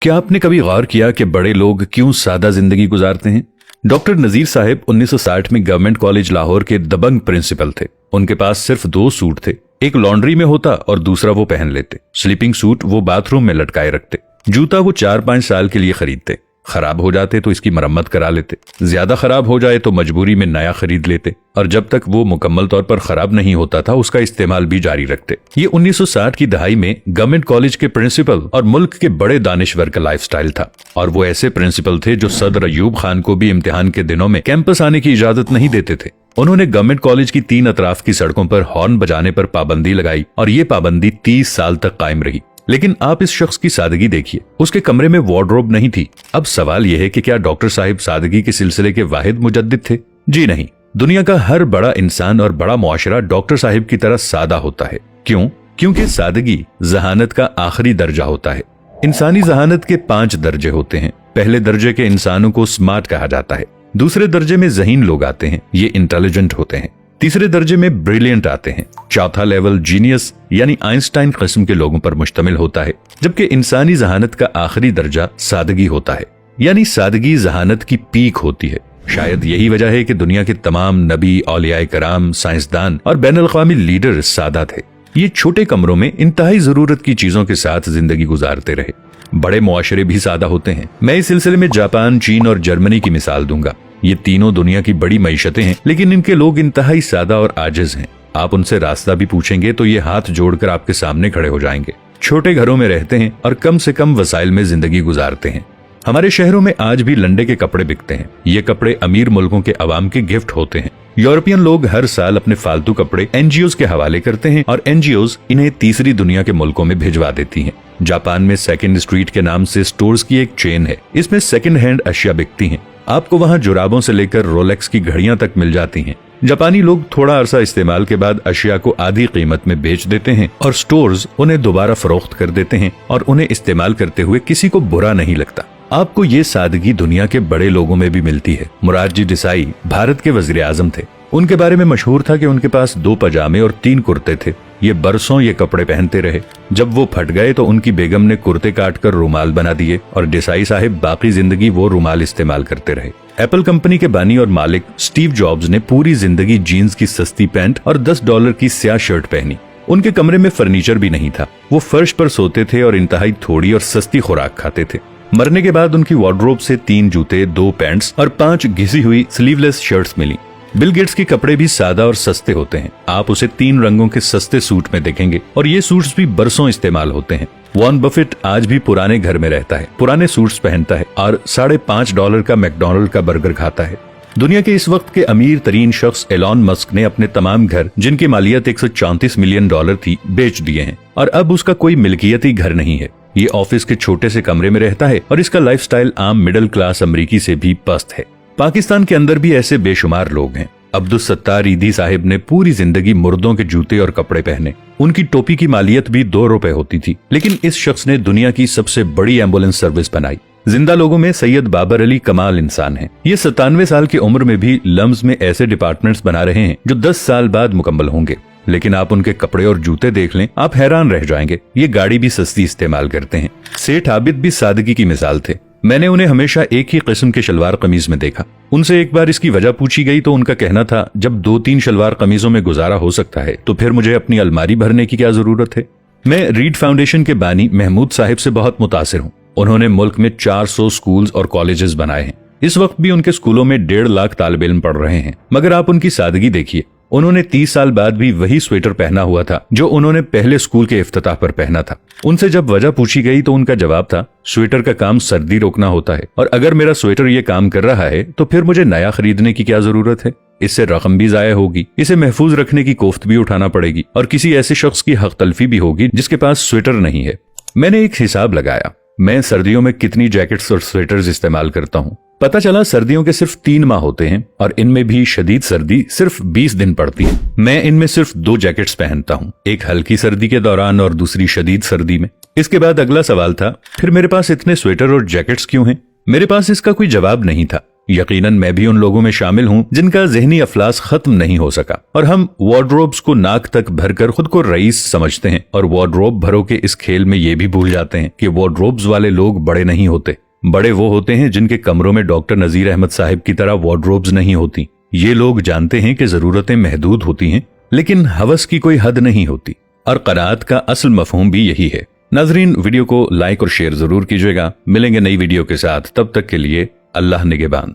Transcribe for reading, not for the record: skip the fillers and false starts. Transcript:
क्या आपने कभी गौर किया कि बड़े लोग क्यों सादा जिंदगी गुजारते हैं? डॉक्टर नजीर साहब 1960 में गवर्नमेंट कॉलेज लाहौर के दबंग प्रिंसिपल थे। उनके पास सिर्फ 2 सूट थे, एक लॉन्ड्री में होता और दूसरा वो पहन लेते। स्लीपिंग सूट वो बाथरूम में लटकाए रखते। जूता वो 4-5 साल के लिए खरीदते। खराब हो जाते तो इसकी मरम्मत करा लेते, ज्यादा खराब हो जाए तो मजबूरी में नया खरीद लेते, और जब तक वो मुकम्मल तौर पर खराब नहीं होता था उसका इस्तेमाल भी जारी रखते। ये 1960 की दहाई में गवर्नमेंट कॉलेज के प्रिंसिपल और मुल्क के बड़े दानिश्वर का लाइफस्टाइल था। और वो ऐसे प्रिंसिपल थे जो सदर अयूब खान को भी इम्तिहान के दिनों में कैंपस आने की इजाजत नहीं देते थे। उन्होंने गवर्नमेंट कॉलेज की 3 अतराफ की सड़कों पर हॉर्न बजाने पर पाबंदी लगाई और ये पाबंदी 30 साल तक कायम रही। लेकिन आप इस शख्स की सादगी देखिए, उसके कमरे में वार्डरोब नहीं थी। अब सवाल यह है कि क्या डॉक्टर साहिब सादगी के सिलसिले के वाहिद मुजद्दिद थे? जी नहीं। दुनिया का हर बड़ा इंसान और बड़ा मुआशरा डॉक्टर साहिब की तरह सादा होता है। क्यों? क्योंकि सादगी जहानत का आखिरी दर्जा होता है। इंसानी जहानत के 5 दर्जे होते हैं। पहले दर्जे के इंसानों को स्मार्ट कहा जाता है। दूसरे दर्जे में ज़हीन लोग आते हैं, ये इंटेलिजेंट होते हैं। तीसरे दर्जे में ब्रिलियंट आते हैं। चौथा लेवल जीनियस यानी आइंस्टाइन किस्म के लोगों पर मुश्तमिल होता है। जबकि इंसानी जहानत का आखिरी दर्जा सादगी होता है, यानी सादगी जहानत की पीक होती है। शायद यही वजह है कि दुनिया के तमाम नबी, औलियाए कराम, साइंसदान और बैनुल-अक़वामी लीडर सादा थे। ये छोटे कमरों में इंतहाई जरूरत की चीजों के साथ जिंदगी गुजारते रहे। बड़े मुआशरे भी सादा होते हैं। मैं इस सिलसिले में जापान, चीन और जर्मनी की मिसाल दूंगा। ये तीनों दुनिया की बड़ी मईशतें हैं, लेकिन इनके लोग इंतहाई सादा और आजिज हैं। आप उनसे रास्ता भी पूछेंगे तो ये हाथ जोड़कर आपके सामने खड़े हो जाएंगे। छोटे घरों में रहते हैं और कम से कम वसाइल में जिंदगी गुजारते हैं। हमारे शहरों में आज भी लंडे के कपड़े बिकते हैं। ये कपड़े अमीर मुल्कों के अवाम के गिफ्ट होते हैं। यूरोपियन लोग हर साल अपने फालतू कपड़े एनजीओज के हवाले करते हैं और एनजीओज इन्हें तीसरी दुनिया के मुल्कों में भिजवा देती हैं। जापान में सेकंड स्ट्रीट के नाम से स्टोर्स की एक चेन है। इसमें सेकंड हैंड अशिया बिकती हैं। आपको वहाँ जुराबों से लेकर रोलेक्स की घड़ियां तक मिल जाती हैं। जापानी लोग थोड़ा अरसा इस्तेमाल के बाद अशिया को आधी कीमत में बेच देते हैं और स्टोर्स उन्हें दोबारा फरोख्त कर देते हैं और उन्हें इस्तेमाल करते हुए किसी को बुरा नहीं लगता। आपको ये सादगी दुनिया के बड़े लोगों में भी मिलती है। मुरारजी देसाई भारत के वजीर आजम थे। उनके बारे में मशहूर था कि उनके पास 2 पजामे और 3 कुर्ते थे। ये बरसों ये कपड़े पहनते रहे। जब वो फट गए तो उनकी बेगम ने कुर्ते काटकर रुमाल बना दिए और देसाई साहिब बाकी जिंदगी वो रुमाल इस्तेमाल करते रहे। एप्पल कंपनी के बानी और मालिक स्टीव जॉब्स ने पूरी जिंदगी जीन्स की सस्ती पैंट और $10 की स्याह शर्ट पहनी। उनके कमरे में फर्नीचर भी नहीं था। वो फर्श पर सोते थे और इंतहाई थोड़ी और सस्ती खुराक खाते थे। मरने के बाद उनकी वार्डरोब से 3 जूते, 2 पैंट्स और 5 घिसी हुई स्लीवलेस शर्ट्स मिली। बिल गेट्स के कपड़े भी सादा और सस्ते होते हैं। आप उसे 3 रंगों के सस्ते सूट में देखेंगे और ये सूट्स भी बरसों इस्तेमाल होते हैं। वॉरेन बफेट आज भी पुराने घर में रहता है, पुराने सूट्स पहनता है और $5.50 का मैकडॉनल्ड का बर्गर खाता है। दुनिया के इस वक्त के अमीर तरीन शख्स एलॉन मस्क ने अपने तमाम घर, जिनकी मालियत $134 मिलियन थी, बेच दिए हैं और अब उसका कोई मिल्कियती घर नहीं है। ये ऑफिस के छोटे से कमरे में रहता है और इसका लाइफस्टाइल आम मिडिल क्लास अमरीकी से भी पस्त है। पाकिस्तान के अंदर भी ऐसे बेशुमार लोग हैं। अब्दुल सत्तार ईदी साहिब ने पूरी जिंदगी मुर्दों के जूते और कपड़े पहने। उनकी टोपी की मालियत भी $2 होती थी, लेकिन इस शख्स ने दुनिया की सबसे बड़ी एम्बुलेंस सर्विस बनाई। जिंदा लोगों में सैयद बाबर अली कमाल इंसान है। ये 97 साल की उम्र में भी लम्स में ऐसे डिपार्टमेंट्स बना रहे हैं जो 10 साल बाद मुकम्मल होंगे। लेकिन आप उनके कपड़े और जूते देख लें, आप हैरान रह जाएंगे। ये गाड़ी भी सस्ती इस्तेमाल करते हैं। सेठ आबिद भी सादगी की मिसाल थे। मैंने उन्हें हमेशा एक ही किस्म के शलवार कमीज में देखा। उनसे एक बार इसकी वजह पूछी गई तो उनका कहना था, जब 2-3 शलवार कमीजों में गुजारा हो सकता है तो फिर मुझे अपनी अलमारी भरने की क्या जरूरत है। मैं रीड फाउंडेशन के बानी महमूद साहिब से बहुत मुतासिर हूँ। उन्होंने मुल्क में 400 स्कूल्स और कॉलेजेस बनाए हैं। इस वक्त भी उनके स्कूलों में 1.5 लाख तालिब इल्म पढ़ रहे हैं। मगर आप उनकी सादगी देखिए। उन्होंने 30 साल बाद भी वही स्वेटर पहना हुआ था जो उन्होंने पहले स्कूल के इफ्तिताह पर पहना था। उनसे जब वजह पूछी गई तो उनका जवाब था, स्वेटर का काम सर्दी रोकना होता है और अगर मेरा स्वेटर ये काम कर रहा है तो फिर मुझे नया खरीदने की क्या जरूरत है। इससे रकम भी जाया होगी, इसे महफूज रखने की कोफ्त भी उठाना पड़ेगी और किसी ऐसे शख्स की हक तलफी भी होगी जिसके पास स्वेटर नहीं है। मैंने एक हिसाब लगाया, मैं सर्दियों में कितनी जैकेट्स और स्वेटर्स इस्तेमाल करता हूँ। पता चला सर्दियों के सिर्फ 3 माह होते हैं और इनमें भी शदीद सर्दी सिर्फ 20 दिन पड़ती है। मैं इनमें सिर्फ 2 जैकेट्स पहनता हूँ, एक हल्की सर्दी के दौरान और दूसरी शदीद सर्दी में। इसके बाद अगला सवाल था, फिर मेरे पास इतने स्वेटर और जैकेट्स क्यों हैं? मेरे पास इसका कोई जवाब नहीं था। यकीनन मैं भी उन लोगों में शामिल हूं जिनका ज़हनी अफलास खत्म नहीं हो सका और हम वार्डरोब्स को नाक तक भरकर खुद को रईस समझते हैं और वार्डरोब भरो के इस खेल में ये भी भूल जाते हैं कि वार्डरोब्स वाले लोग बड़े नहीं होते। बड़े वो होते हैं जिनके कमरों में डॉक्टर नजीर अहमद साहिब की तरह वार्डरोब्स नहीं होती। ये लोग जानते हैं कि जरूरतें महदूद होती हैं, लेकिन हवस की कोई हद नहीं होती और क़नाअत का असल मफहूम भी यही है। नाजरीन, वीडियो को लाइक और शेयर जरूर कीजिएगा। मिलेंगे नई वीडियो के साथ, तब तक के लिए अल्लाह निगहबान।